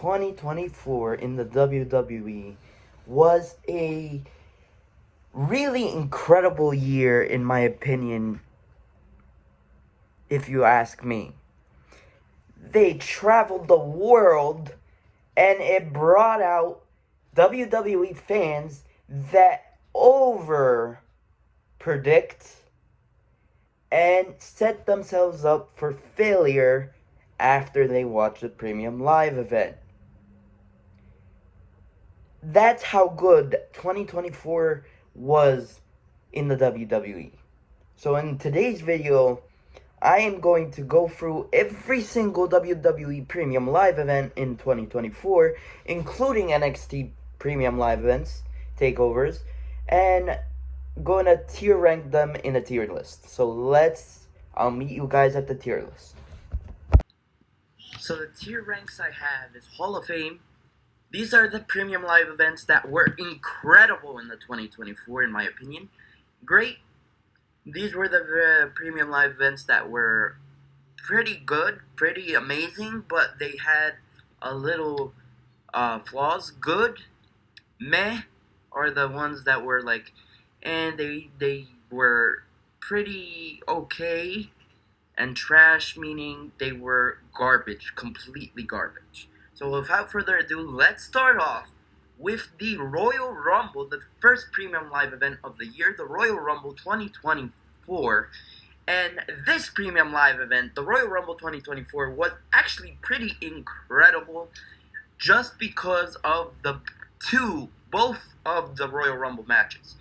2024 in the WWE was a really incredible year, in my opinion, if you ask me. They traveled the world and it brought out WWE fans that over predict and set themselves up for failure after they watch the premium live event. That's how good 2024 was in the WWE. So in today's video, I am going to go through every single WWE Premium Live event in 2024, including NXT Premium Live events, takeovers, and going to tier rank them in a tier list. So I'll meet you guys at the tier list. So the tier ranks I have is Hall of Fame. These are the Premium Live events that were incredible in the 2024, in my opinion. Great. These were the Premium Live events that were pretty good, pretty amazing, but they had a little flaws. Good, meh, are the ones that were like, and they were pretty okay, and trash, meaning they were garbage, completely garbage. So without further ado, let's start off with the Royal Rumble, the first Premium Live event of the year, the Royal Rumble 2024. And this Premium Live event, the Royal Rumble 2024, was actually pretty incredible just because of both of the Royal Rumble matches.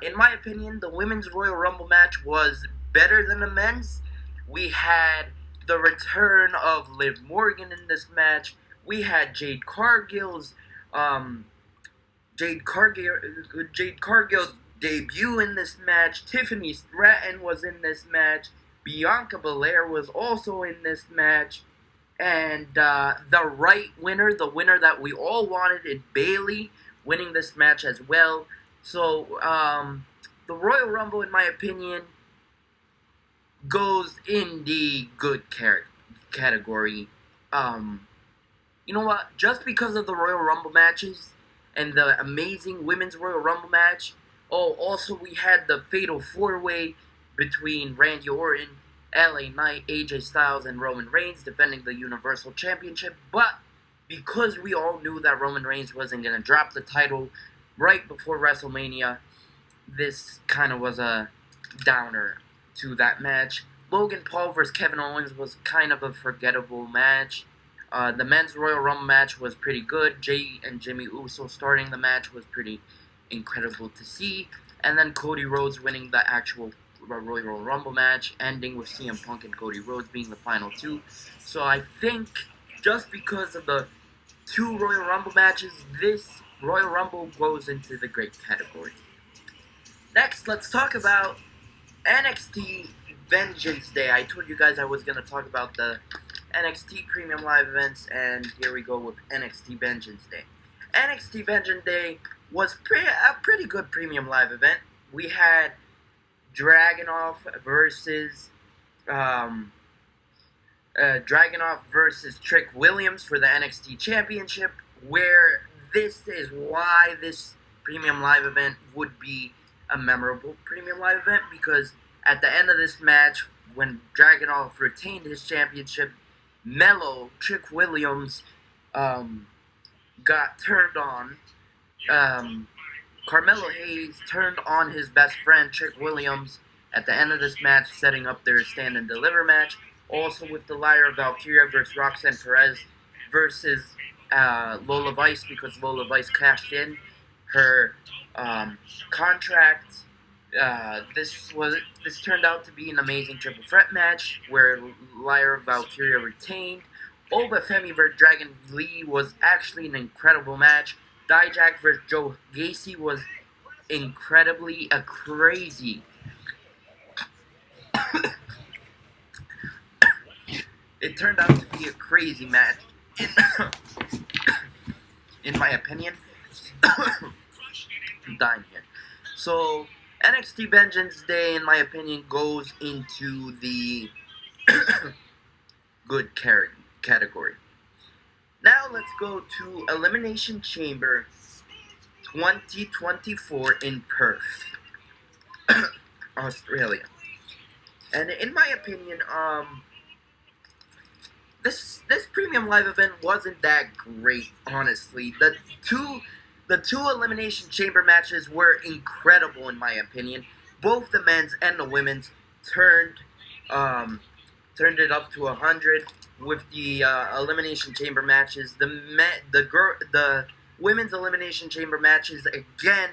In my opinion, the Women's Royal Rumble match was better than the men's. We had the return of Liv Morgan in this match. We had Jade Cargill's debut in this match. Tiffany Stratton was in this match. Bianca Belair was also in this match. And the right winner, the winner that we all wanted, in Bayley, winning this match as well. So the Royal Rumble, in my opinion, goes in the good category. You know what? Just because of the Royal Rumble matches and the amazing Women's Royal Rumble match. Oh, also we had the Fatal 4-Way between Randy Orton, LA Knight, AJ Styles, and Roman Reigns defending the Universal Championship. But because we all knew that Roman Reigns wasn't going to drop the title right before WrestleMania, this kind of was a downer to that match. Logan Paul versus Kevin Owens was kind of a forgettable match. The men's Royal Rumble match was pretty good. Jay and Jimmy Uso starting the match was pretty incredible to see. And then Cody Rhodes winning the actual Royal Rumble match, ending with CM Punk and Cody Rhodes being the final two. So I think just because of the two Royal Rumble matches, this Royal Rumble goes into the great category. Next, let's talk about NXT Vengeance Day. I told you guys I was going to talk about the NXT Premium Live events, and here we go with NXT Vengeance Day. NXT Vengeance Day was a pretty good Premium Live event. We had Dragunov versus Trick Williams for the NXT Championship, where this is why this Premium Live event would be a memorable Premium Live event, because at the end of this match, when Dragunov retained his championship, Trick Williams, got turned on. Carmelo Hayes turned on his best friend, Trick Williams, at the end of this match, setting up their stand and deliver match. Also with the Lyra Valkyria versus Roxanne Perez versus Lola Vice, because Lola Vice cashed in her contract. This turned out to be an amazing triple threat match where Lyra Valkyria retained. Oba Femi vs. Dragon Lee was actually an incredible match. Dijak vs. Joe Gacy was incredibly crazy. It turned out to be a crazy match, in my opinion. I'm dying here. So NXT Vengeance Day, in my opinion, goes into the good category. Now let's go to Elimination Chamber 2024 in Perth, Australia. And in my opinion, this premium live event wasn't that great, honestly. The two elimination chamber matches were incredible in my opinion. Both the men's and the women's turned um turned it up to 100 with the elimination chamber matches. The women's elimination chamber matches again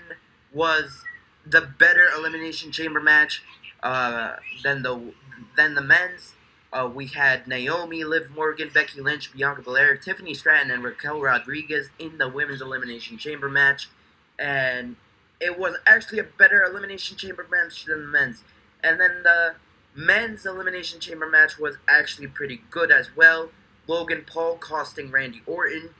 was the better elimination chamber match uh, than the men's. We had Naomi, Liv Morgan, Becky Lynch, Bianca Belair, Tiffany Stratton, and Raquel Rodriguez in the women's elimination chamber match, and it was actually a better elimination chamber match than the men's. And then the men's elimination chamber match was actually pretty good as well. Logan Paul costing Randy Orton,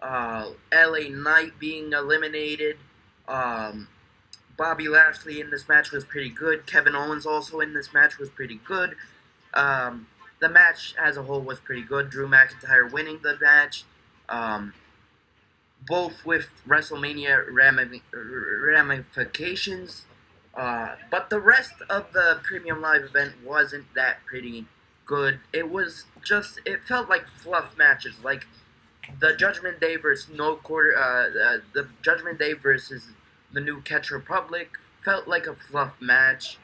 LA Knight being eliminated, Bobby Lashley in this match was pretty good. Kevin Owens also in this match was pretty good. The match as a whole was pretty good. Drew McIntyre winning the match, both with WrestleMania ramifications. But the rest of the Premium Live event wasn't that pretty good. It felt like fluff matches, like the Judgment Day versus the Judgment Day versus the New Catch Republic felt like a fluff match.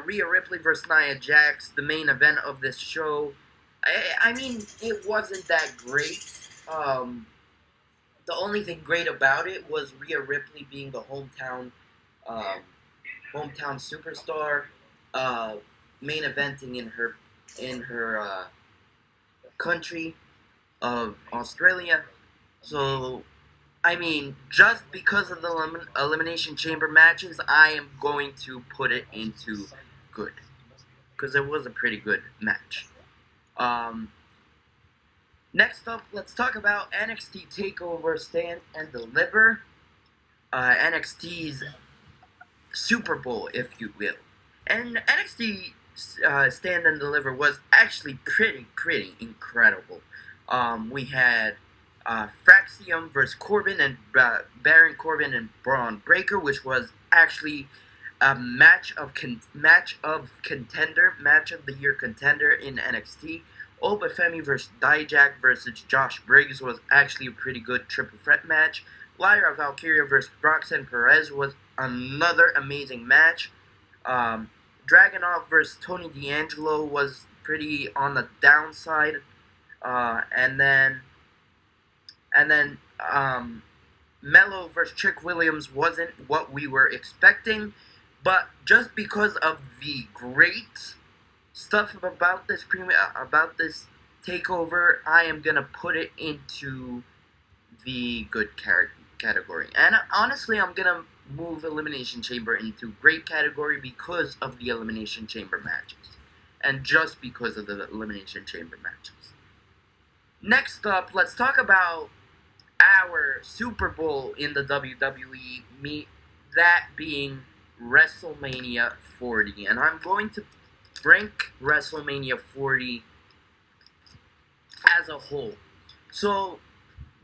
Rhea Ripley versus Nia Jax, the main event of this show. I mean, it wasn't that great. The only thing great about it was Rhea Ripley being the hometown superstar, main eventing in her country of Australia. So, I mean, just because of the Elimination Chamber matches, I am going to put it into good. Because it was a pretty good match. Next up, let's talk about NXT Takeover Stand and Deliver. NXT's Super Bowl, if you will. And NXT Stand and Deliver was actually pretty incredible. We had Fraxium versus Corbin and Baron Corbin and Braun Breaker, which was actually a match of the year contender in NXT. Obafemi versus Dijak versus Josh Briggs was actually a pretty good triple threat match. Lyra Valkyria versus Roxanne Perez was another amazing match. Dragunov versus Tony D'Angelo was pretty on the downside. And then Mello versus Trick Williams wasn't what we were expecting, but just because of the great stuff about this takeover, I am gonna put it into the good category. And honestly, I'm gonna move Elimination Chamber into great category because of the Elimination Chamber matches, and just because of the Elimination Chamber matches. Next up, let's talk about our Super Bowl in the WWE, that being WrestleMania 40. And I'm going to rank WrestleMania 40 as a whole. So,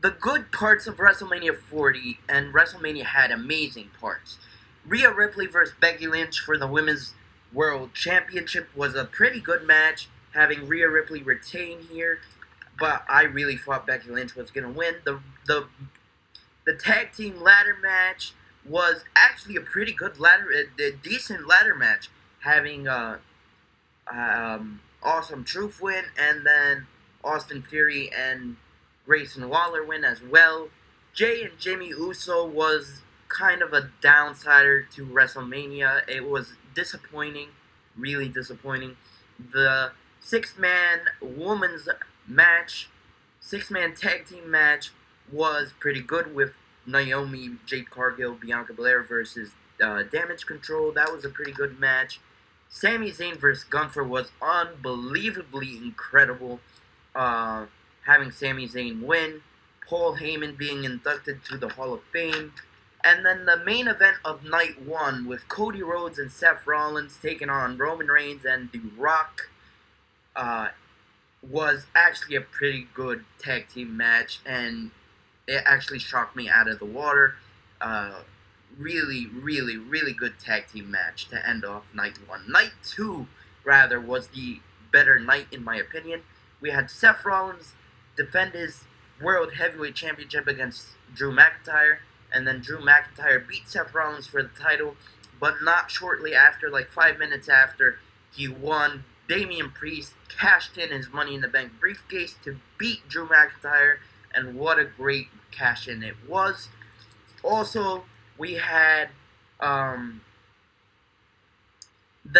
the good parts of WrestleMania 40, and WrestleMania had amazing parts. Rhea Ripley versus Becky Lynch for the Women's World Championship was a pretty good match, having Rhea Ripley retain here. But I really thought Becky Lynch was going to win. The tag team ladder match was actually a pretty good decent ladder match, having Awesome Truth win, and then Austin Theory and Grayson Waller win as well. Jay and Jimmy Uso was kind of a downsider to WrestleMania. It was disappointing, really disappointing. The six-man tag team match was pretty good with Naomi, Jade Cargill, Bianca Belair versus Damage Control. That was a pretty good match. Sami Zayn versus Gunther was unbelievably incredible, having Sami Zayn win, Paul Heyman being inducted to the Hall of Fame, and then the main event of night one with Cody Rhodes and Seth Rollins taking on Roman Reigns and The Rock. was actually a pretty good tag team match, and it actually shocked me out of the water. Uh, really, really, really good tag team match to end off night one. Night two, rather, was the better night in my opinion. We had Seth Rollins defend his World Heavyweight Championship against Drew McIntyre, and then Drew McIntyre beat Seth Rollins for the title, but not shortly after, like 5 minutes after he won. Damian Priest cashed in his Money in the Bank briefcase to beat Drew McIntyre, and what a great cash in it was. Also, we had the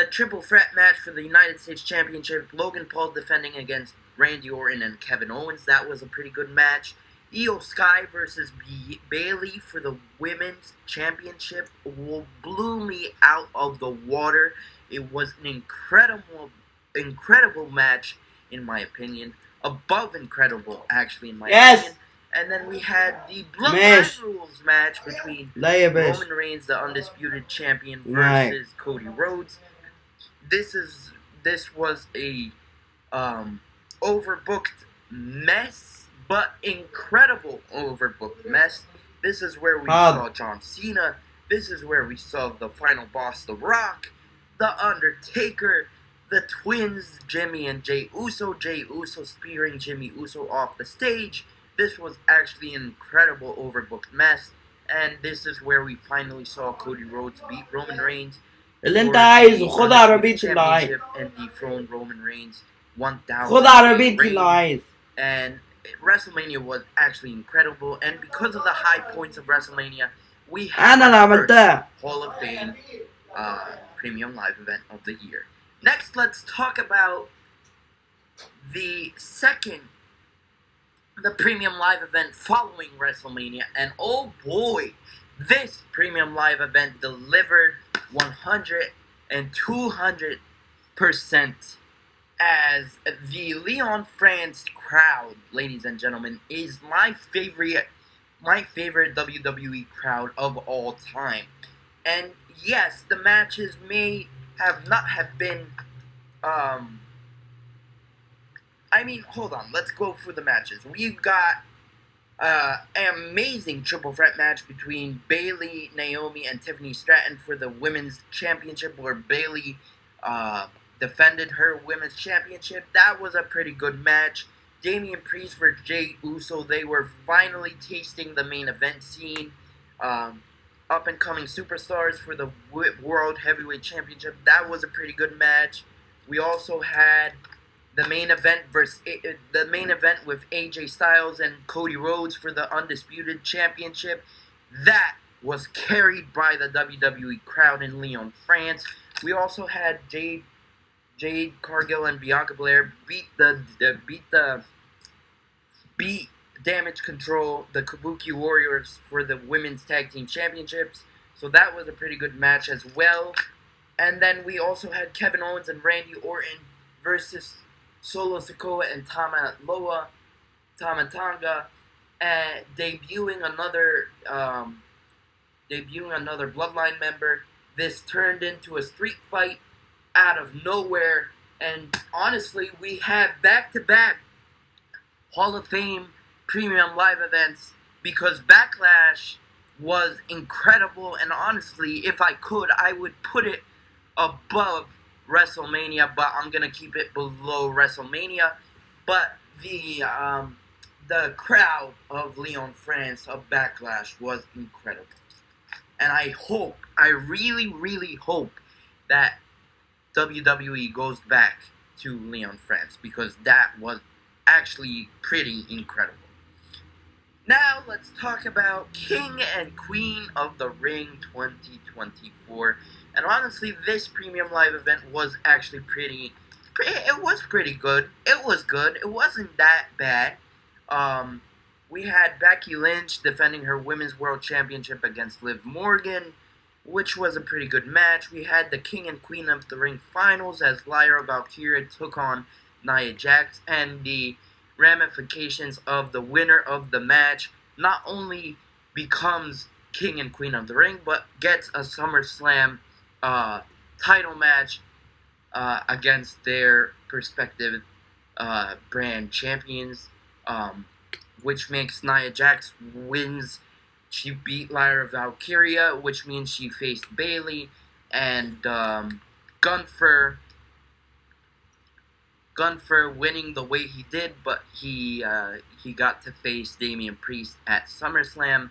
triple threat match for the United States Championship. Logan Paul defending against Randy Orton and Kevin Owens. That was a pretty good match. Io Sky versus Bayley for the Women's Championship blew me out of the water. It was an incredible match, in my opinion. Above incredible, actually, in my opinion. And then we had the Bloodline Rules match between Roman Reigns, the undisputed champion, versus Cody Rhodes. This was a overbooked mess, but incredible overbooked mess. This is where we saw John Cena. This is where we saw the final boss, The Rock, The Undertaker, the twins, Jimmy and Jey Uso. Jey Uso spearing Jimmy Uso off the stage. This was actually an incredible overbooked mess. And this is where we finally saw Cody Rhodes beat Roman Reigns for the championship and dethrone Roman Reigns 1,000 reigns. And WrestleMania was actually incredible. And because of the high points of WrestleMania, we had our first Hall of Fame premium live event of the year. Next, let's talk about the premium live event following WrestleMania. And oh boy, this premium live event delivered 100 and 200%, as the Lyon, France crowd, ladies and gentlemen, is my favorite WWE crowd of all time. And yes, the matches may not have been hold on. Let's go through the matches. We've got an amazing triple threat match between Bayley, Naomi, and Tiffany Stratton for the Women's Championship, where Bayley defended her Women's Championship. That was a pretty good match. Damian Priest for Jey Uso. They were finally tasting the main event scene. Up-and-coming superstars for the World Heavyweight Championship. That was a pretty good match. We also had the main event with AJ Styles and Cody Rhodes for the Undisputed Championship. That was carried by the WWE crowd in Lyon, France. We also had Jade Cargill and Bianca Belair beat Damage Control, the Kabuki Warriors, for the Women's Tag Team Championships. So that was a pretty good match as well. And then we also had Kevin Owens and Randy Orton versus Solo Sikoa and Tama Tonga, debuting another Bloodline member. This turned into a street fight out of nowhere, and honestly, we have back-to-back Hall of Fame premium live events, because Backlash was incredible, and honestly, if I could, I would put it above WrestleMania, but I'm gonna keep it below WrestleMania. But the crowd of Lyon, France, of Backlash was incredible, and I really, really hope that WWE goes back to Lyon, France, because that was actually pretty incredible. Now let's talk about King and Queen of the Ring 2024. And honestly, this premium live event was actually pretty good. It was good. It wasn't that bad. We had Becky Lynch defending her Women's World Championship against Liv Morgan, which was a pretty good match. We had the King and Queen of the Ring finals as Lyra Valkyria took on Nia Jax, and the ramifications of the winner of the match not only becomes King and Queen of the Ring, but gets a SummerSlam title match against their respective brand champions, which makes Nia Jax wins. She beat Lyra Valkyria, which means she faced Bayley, and Gunther. Gunther winning the way he did, but he got to face Damian Priest at SummerSlam.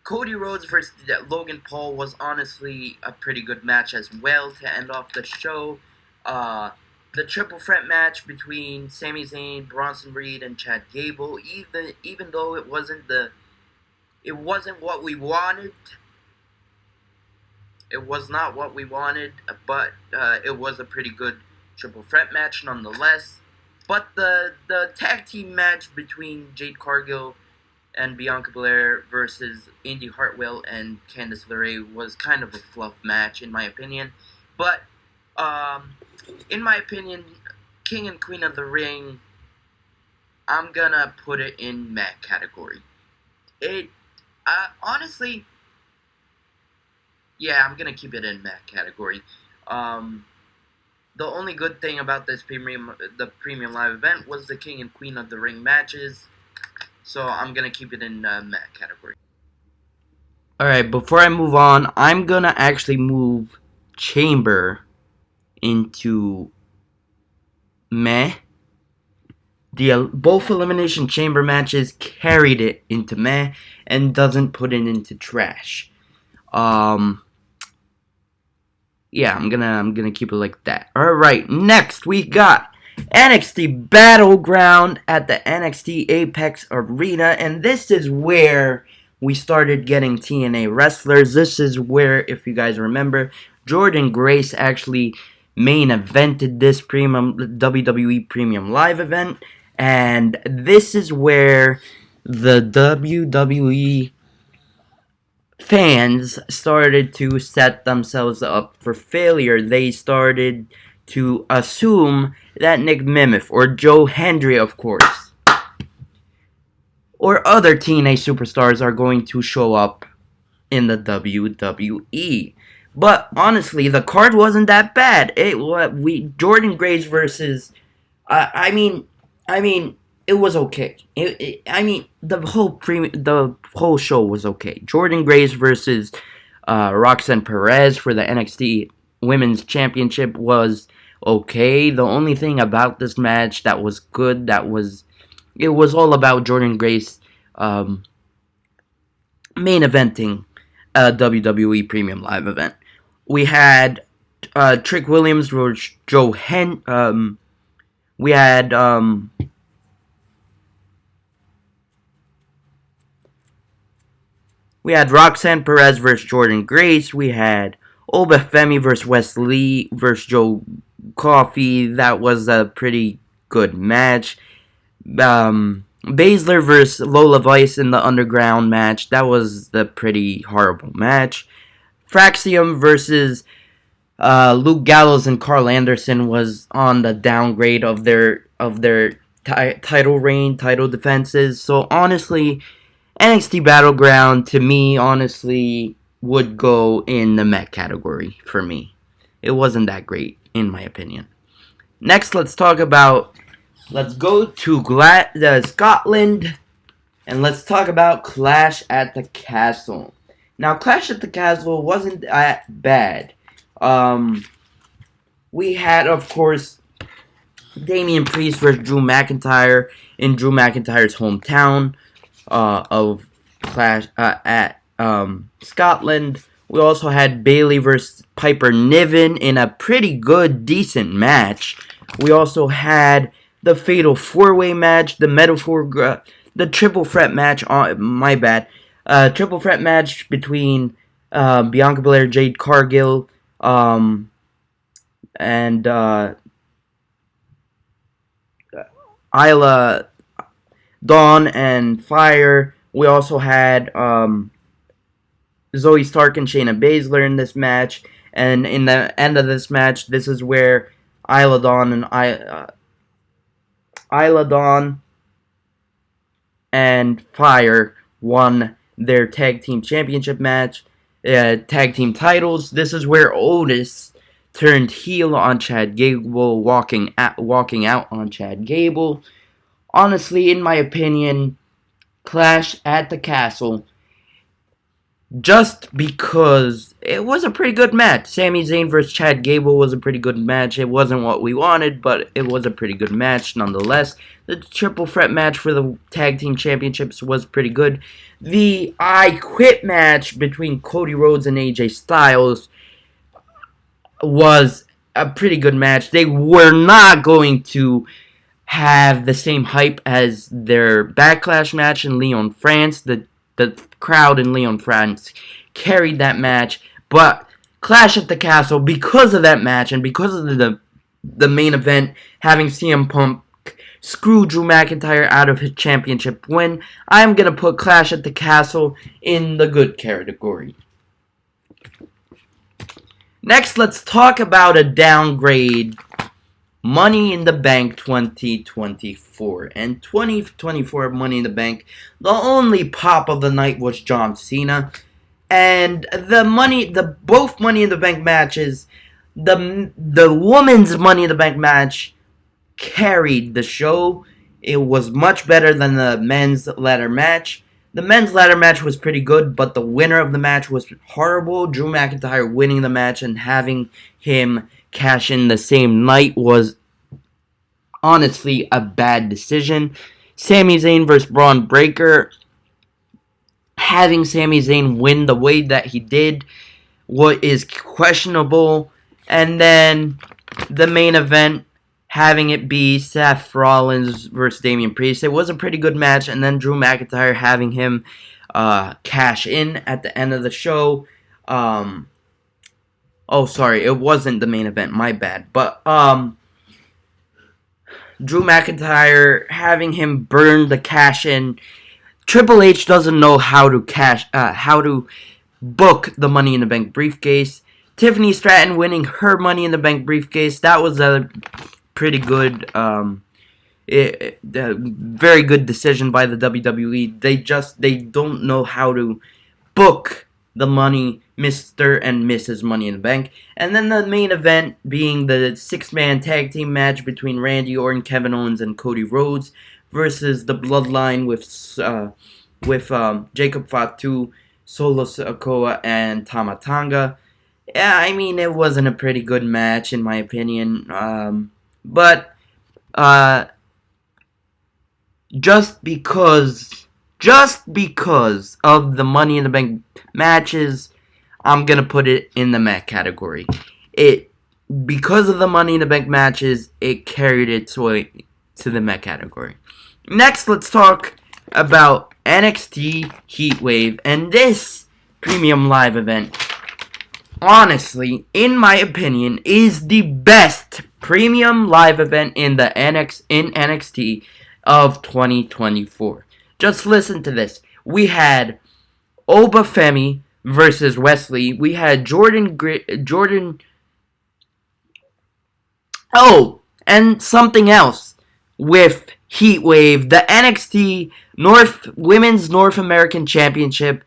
Cody Rhodes versus Logan Paul was honestly a pretty good match as well to end off the show. The triple threat match between Sami Zayn, Bronson Reed, and Chad Gable, even though it wasn't what we wanted. It was not what we wanted, but it was a pretty good triple threat match nonetheless. But the tag team match between Jade Cargill and Bianca Belair versus Indy Hartwell and Candice LeRae was kind of a fluff match, in my opinion. But, in my opinion, King and Queen of the Ring, I'm gonna put it in meh category. Honestly, yeah, I'm gonna keep it in meh category. The only good thing about the premium live event was the King and Queen of the Ring matches. So I'm gonna keep it in meh category. Alright, before I move on, I'm gonna actually move Chamber into meh. Both Elimination Chamber matches carried it into meh and doesn't put it into trash. Yeah, I'm gonna keep it like that. Alright, next we got NXT Battleground at the NXT Apex Arena, and this is where we started getting TNA wrestlers. This is where, if you guys remember, Jordan Grace actually main evented this premium WWE Premium Live event, and this is where the WWE fans started to set themselves up for failure. They started to assume that Nick Mimif, or Joe Hendry, of course, or other TNA superstars are going to show up in the WWE. But honestly, the card wasn't that bad. Jordan Grace versus I mean, it was okay. The whole show was okay. Jordan Grace versus Roxanne Perez for the NXT Women's Championship was okay. The only thing about this match that was good, it was all about Jordan Grace main eventing a WWE Premium Live event. We had Trick Williams versus Joe Hen. We had Roxanne Perez versus Jordan Grace. We had Obafemi versus Wes Lee versus Joe Coffey. That was a pretty good match. Baszler versus Lola Vice in the Underground match. That was a pretty horrible match. Fraxium versus Luke Gallows and Carl Anderson was on the downgrade of their title reign, title defenses. So honestly, NXT Battleground to me honestly would go in the meh category for me. It wasn't that great in my opinion. Next, let's go to Scotland, and let's talk about Clash at the Castle. Now, Clash at the Castle wasn't that bad. We had, of course, Damian Priest versus Drew McIntyre in Drew McIntyre's hometown of Clash at Scotland. We also had Bayley versus Piper Niven in a pretty good, decent match. We also had the Fatal 4-Way match, the Triple Threat match. Triple Threat match between Bianca Belair, Jade Cargill, and Isla Dawn and Fire. We also had Zoe Stark and Shayna Baszler in this match. And in the end of this match, this is where Isla Dawn and Fire won their tag team championship match, tag team titles. This is where Otis turned heel on Chad Gable, walking out on Chad Gable. Honestly, in my opinion, Clash at the Castle, just because it was a pretty good match. Sami Zayn versus Chad Gable was a pretty good match. It wasn't what we wanted, but it was a pretty good match nonetheless. The triple threat match for the tag team championships was pretty good. The I Quit match between Cody Rhodes and AJ Styles was a pretty good match. They were not going to have the same hype as their Backlash match in Lyon, France. The crowd in Lyon, France carried that match, but Clash at the Castle, because of that match and because of the main event having CM Punk screw Drew McIntyre out of his championship win, I'm going to put Clash at the Castle in the good category. Next, let's talk about a downgrade. Money in the Bank 2024. And 2024 Money in the Bank, the only pop of the night was John Cena. And both Money in the Bank matches, the women's Money in the Bank match carried the show. It was much better than the men's ladder match. The men's ladder match was pretty good, but the winner of the match was horrible. Drew McIntyre winning the match and having him cash in the same night was honestly a bad decision. Sami Zayn versus Braun Breaker. Having Sami Zayn win the way that he did what is questionable. And then the main event, having it be Seth Rollins versus Damian Priest. It was a pretty good match. And then Drew McIntyre having him cash in at the end of the show. Sorry, it wasn't the main event. My bad. But Drew McIntyre having him burn the cash in. Triple H doesn't know how to book the Money in the Bank briefcase. Tiffany Stratton winning her Money in the Bank briefcase. That was a pretty good, very good decision by the WWE. They don't know how to book the money, Mr. and Mrs. Money in the Bank. And then the main event being the 6-man tag team match between Randy Orton, Kevin Owens, and Cody Rhodes versus the Bloodline with Jacob Fatu, Solo Sikoa, and Tama Tonga. Yeah, I mean, it wasn't a pretty good match in my opinion. But just because of the Money in the Bank matches, I'm gonna put it in the meh category. Because of the Money in the Bank matches, it carried its way to the meh category. Next, let's talk about NXT Heatwave, and this premium live event, honestly, in my opinion, is the best premium live event in NXT of 2024. Just listen to this. We had Obafemi versus Wesley. We had Jordan. Oh, and something else with Heatwave, the NXT Women's North American Championship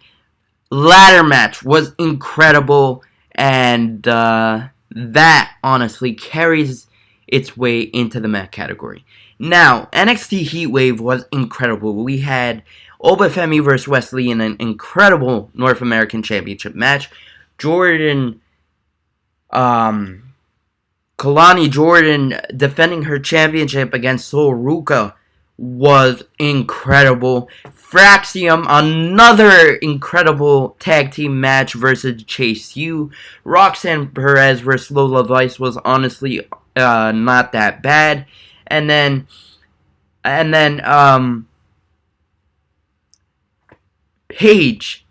ladder match was incredible, and that honestly carries its way into the match category. Now, NXT Heatwave was incredible. We had Obafemi versus Wesley in an incredible North American Championship match. Kalani Jordan defending her championship against Sol Ruka was incredible. Fraxium, another incredible tag team match versus Chase U. Roxanne Perez versus Lola Vice was honestly not that bad. And then Paige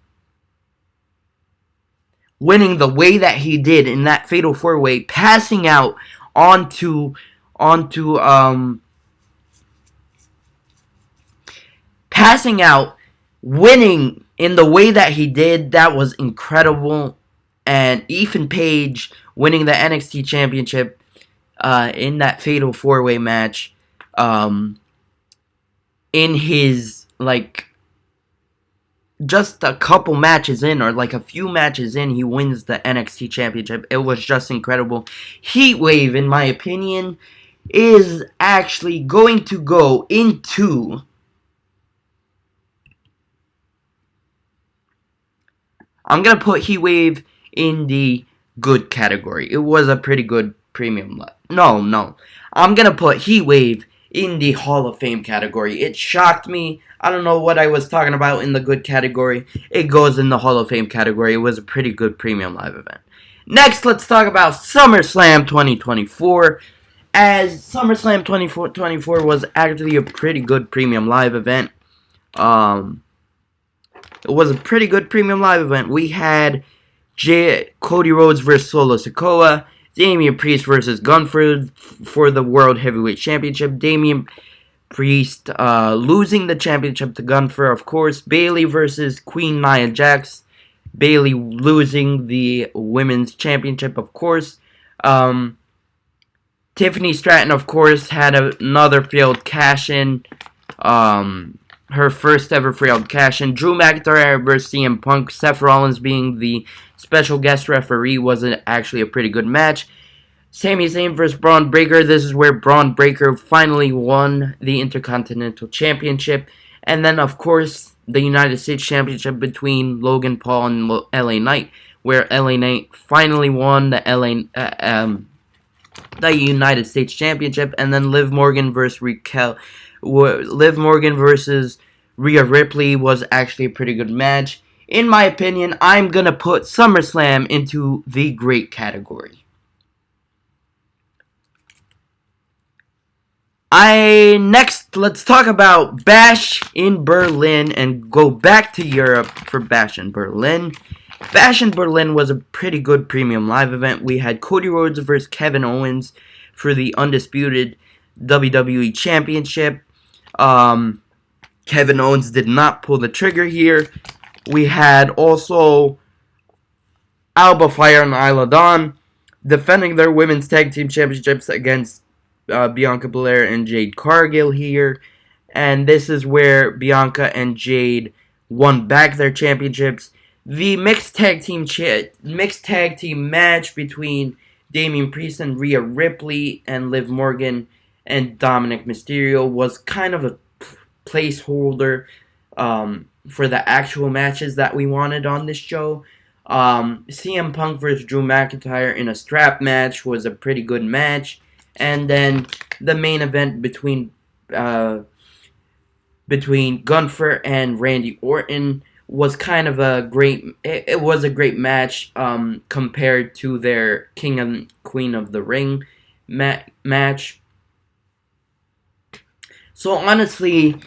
winning the way that he did in that Fatal 4-Way, passing out onto winning in the way that he did, that was incredible. And Ethan Page winning the NXT Championship in that Fatal 4-Way match, in his just a couple matches in, or like a few matches in, he wins the NXT Championship. It was just incredible. Heatwave, in my opinion, is actually going to go into... I'm going to put Heatwave in the good category. It was a pretty good premium. No. I'm going to put Heatwave in the Hall of Fame category. It shocked me. I don't know what I was talking about in the good category. It goes in the Hall of Fame category. It was a pretty good premium live event. Next, let's talk about SummerSlam 2024. As SummerSlam 2024 was actually a pretty good premium live event. It was a pretty good premium live event. We had Cody Rhodes versus Solo Sikoa, Damian Priest versus Gunther for the World Heavyweight Championship. Damian Priest losing the championship to Gunther, of course. Bayley versus Queen Nia Jax. Bayley losing the Women's Championship, of course. Tiffany Stratton, of course, had another failed cash-in. Her first ever failed cash-in. Drew McIntyre versus CM Punk. Seth Rollins being the special guest referee was actually a pretty good match. Sami Zayn versus Braun Breaker. This is where Braun Breaker finally won the Intercontinental Championship. And then, of course, the United States Championship between Logan Paul and LA Knight, where LA Knight finally won the United States Championship. And then Liv Morgan versus Rhea Ripley was actually a pretty good match. In my opinion, I'm going to put SummerSlam into the great category. Next, let's talk about Bash in Berlin and go back to Europe for Bash in Berlin. Bash in Berlin was a pretty good premium live event. We had Cody Rhodes versus Kevin Owens for the undisputed WWE Championship. Kevin Owens did not pull the trigger here. We had also Alba Fire and Isla Dawn defending their women's tag team championships against Bianca Belair and Jade Cargill here. And this is where Bianca and Jade won back their championships. The mixed tag team match between Damian Priest and Rhea Ripley and Liv Morgan and Dominic Mysterio was kind of a placeholder for the actual matches that we wanted on this show. CM Punk versus Drew McIntyre in a strap match was a pretty good match. And then the main event between Gunther and Randy Orton was kind of a great. It was a great match compared to their King and Queen of the Ring match. So honestly,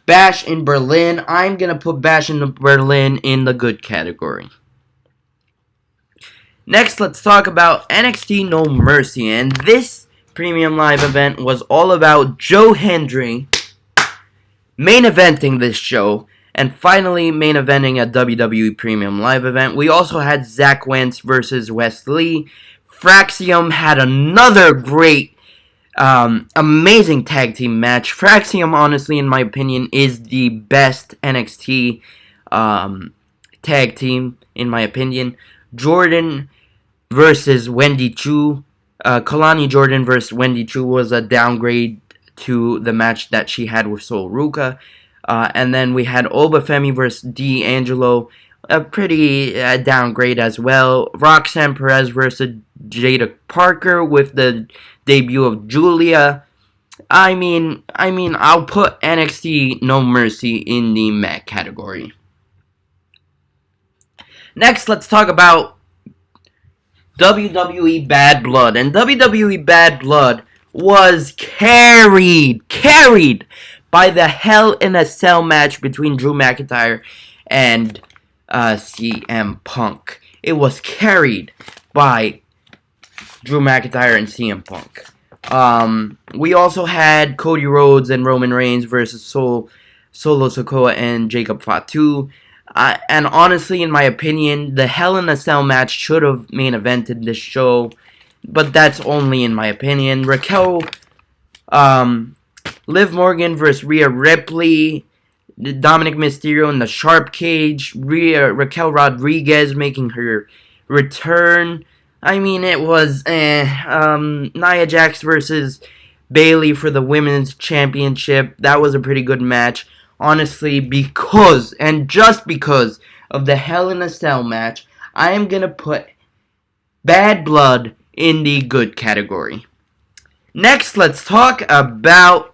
Bash in Berlin, I'm gonna put Bash in Berlin in the good category. Next, let's talk about NXT No Mercy, and this premium live event was all about Joe Hendry main eventing this show, and finally main eventing a WWE premium live event. We also had Zach Wentz versus Wes Lee. Fraxium had another great, amazing tag team match. Fraxium, honestly, in my opinion, is the best NXT tag team, in my opinion. Jordan versus Wendy Chu. Kalani Jordan versus Wendy Chu was a downgrade to the match that she had with Sol Ruka. And then we had Obafemi versus D'Angelo, a pretty downgrade as well. Roxanne Perez versus Jada Parker with the debut of Julia. I mean, I'll put NXT No Mercy in the Mac category. Next, let's talk about WWE Bad Blood. And WWE Bad Blood was carried by the Hell in a Cell match between Drew McIntyre and CM Punk. It was carried by Drew McIntyre and CM Punk. We also had Cody Rhodes and Roman Reigns versus Solo Sikoa and Jacob Fatu. And honestly, in my opinion, the Hell in a Cell match should have main evented this show. But that's only in my opinion. Liv Morgan versus Rhea Ripley. Dominic Mysterio in the sharp cage, Raquel Rodriguez making her return. I mean, it was Nia Jax versus Bayley for the women's championship. That was a pretty good match, honestly, because and just because of the Hell in a Cell match. I am gonna put Bad Blood in the good category. Next, let's talk about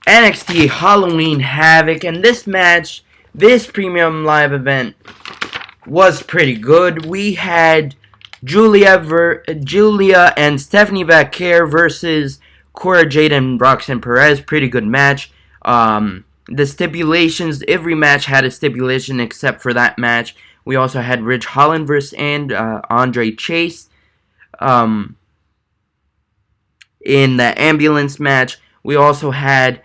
NXT Halloween Havoc, and this match, this premium live event, was pretty good. We had Julia and Stephanie Vaquer versus Cora Jade and Roxanne Perez. Pretty good match. The stipulations, every match had a stipulation except for that match. We also had Ridge Holland versus Andre Chase. In the ambulance match, we also had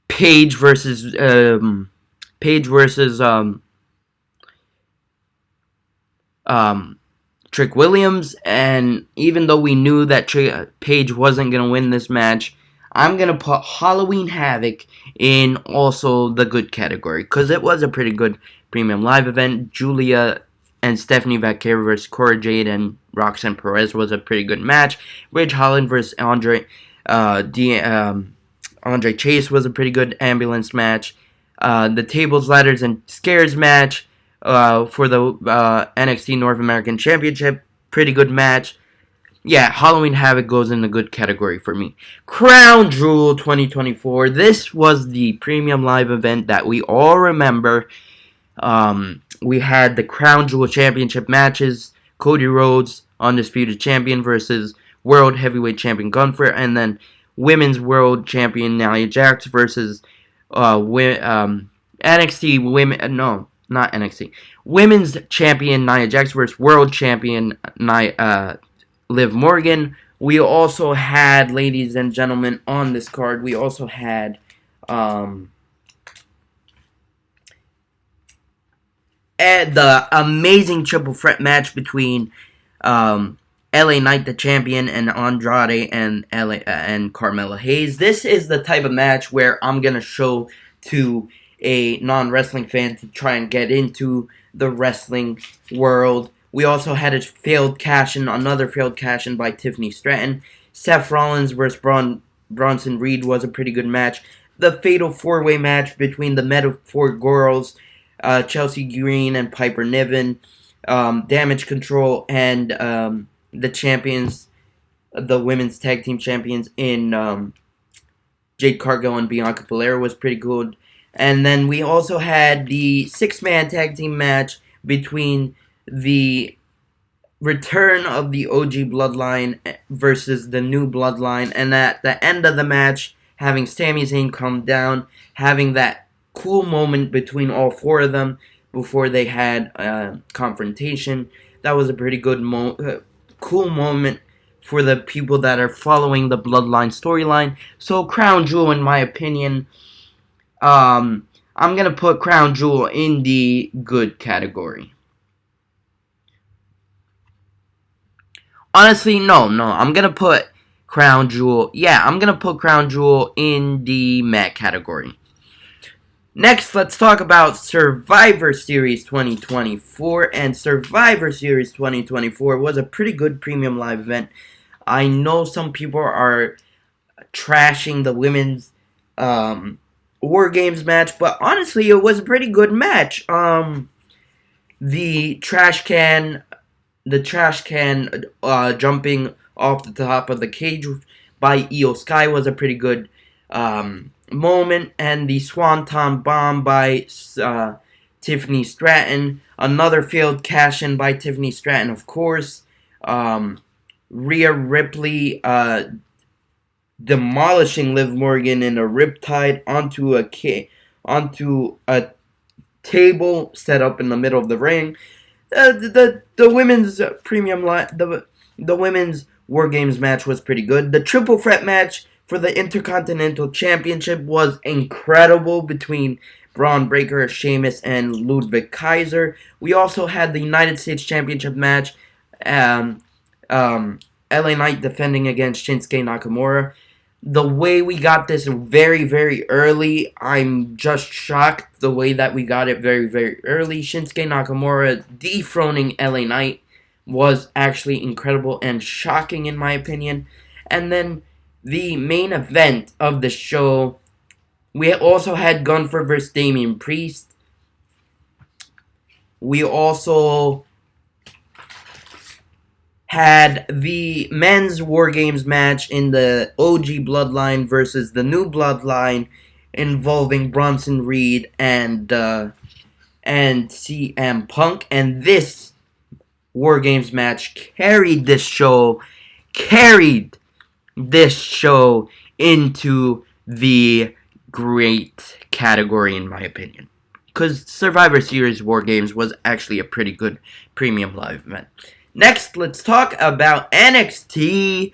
Paige versus Trick Williams, and even though we knew that Paige wasn't gonna win this match, I'm gonna put Halloween Havoc in also the good category because it was a pretty good premium live event. Julia and Stephanie Vaquer versus Cora Jade and Roxanne Perez was a pretty good match. Ridge Holland versus Andre Chase was a pretty good ambulance match. The tables, ladders, and scares match for the NXT North American Championship, pretty good match. Yeah, Halloween Havoc goes in the good category for me. Crown Jewel 2024. This was the premium live event that we all remember. We had the Crown Jewel Championship matches. Cody Rhodes, Undisputed Champion, versus World Heavyweight Champion Gunther. And then Women's World Champion Nia Jax versus NXT Women... No, not NXT. Women's Champion Nia Jax versus World Champion Liv Morgan. We also had, ladies and gentlemen, on this card, we also had the amazing triple threat match between LA Knight, the champion, and Andrade and Carmella Hayes. This is the type of match where I'm going to show to a non-wrestling fan to try and get into the wrestling world. We also had a failed cash-in, another failed cash-in by Tiffany Stratton. Seth Rollins versus Bronson Reed was a pretty good match. The fatal four-way match between the Metaphor Girls, Chelsea Green and Piper Niven, Damage Control, and the champions, the women's tag team champions in Jade Cargill and Bianca Belair was pretty good. And then we also had the six-man tag team match between the return of the OG Bloodline versus the new Bloodline. And at the end of the match, having Sami Zayn come down, having that cool moment between all four of them before they had a confrontation. That was a pretty good cool moment for the people that are following the Bloodline storyline. So Crown Jewel, in my opinion, I'm going to put Crown Jewel in the good category. Honestly, no, I'm going to put Crown Jewel, I'm going to put Crown Jewel in the meh category. Next, let's talk about Survivor Series 2024, and Survivor Series 2024 was a pretty good premium live event. I know some people are trashing the women's War Games match, but honestly, it was a pretty good match. The trash can jumping off the top of the cage by Io Sky was a pretty good moment, and the Swanton Bomb by Tiffany Stratton, another failed cash-in by Tiffany Stratton, of course. Rhea Ripley demolishing Liv Morgan in a riptide onto a table set up in the middle of the ring. The women's premium the women's War Games match was pretty good. The triple threat match for the Intercontinental Championship was incredible between Braun Breaker, Sheamus, and Ludwig Kaiser. We also had the United States Championship match. Um, LA Knight defending against Shinsuke Nakamura. The way we got this very, very early, I'm just shocked the way that we got it very, very early. Shinsuke Nakamura dethroning LA Knight was actually incredible and shocking in my opinion. And then the main event of the show, we also had Gunther versus Damian Priest. We also had the men's War Games match in the OG Bloodline versus the New Bloodline involving Bronson Reed and CM Punk. And this War Games match carried this show into the great category in my opinion. Because Survivor Series War Games was actually a pretty good premium live event. Next, let's talk about NXT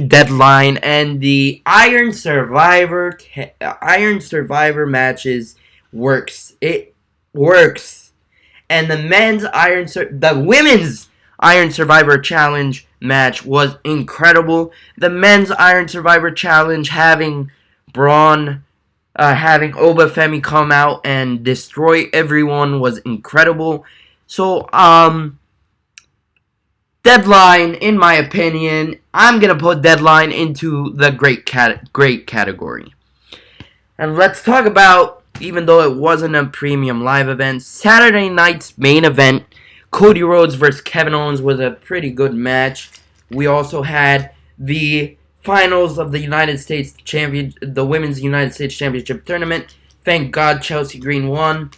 Deadline and the Iron Survivor matches works. It works. And the women's Iron Survivor Challenge match was incredible. The men's Iron Survivor Challenge having Obafemi come out and destroy everyone was incredible. So, Deadline, in my opinion, I'm going to put Deadline into the great category. And let's talk about, even though it wasn't a premium live event, Saturday night's main event, Cody Rhodes versus Kevin Owens, was a pretty good match. We also had the finals of the the Women's United States Championship Tournament. Thank God Chelsea Green won.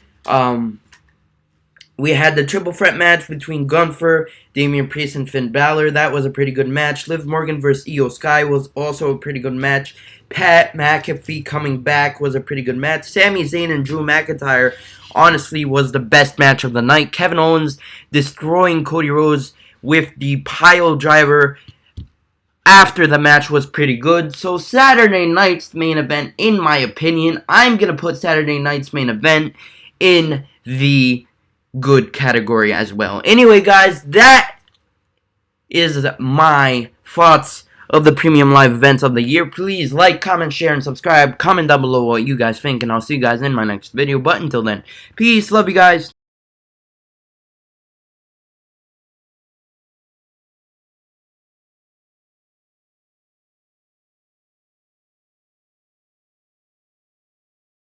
We had the triple threat match between Gunther, Damian Priest, and Finn Balor. That was a pretty good match. Liv Morgan versus Io Sky was also a pretty good match. Pat McAfee coming back was a pretty good match. Sami Zayn and Drew McIntyre honestly was the best match of the night. Kevin Owens destroying Cody Rhodes with the pile driver after the match was pretty good. So Saturday night's main event, in my opinion, I'm going to put Saturday night's main event in the good category as well. Anyway, guys, that is my thoughts of the premium live events of the year. Please like, comment, share, and subscribe. Comment down below what you guys think, and I'll see you guys in my next video. But until then, peace, love you guys.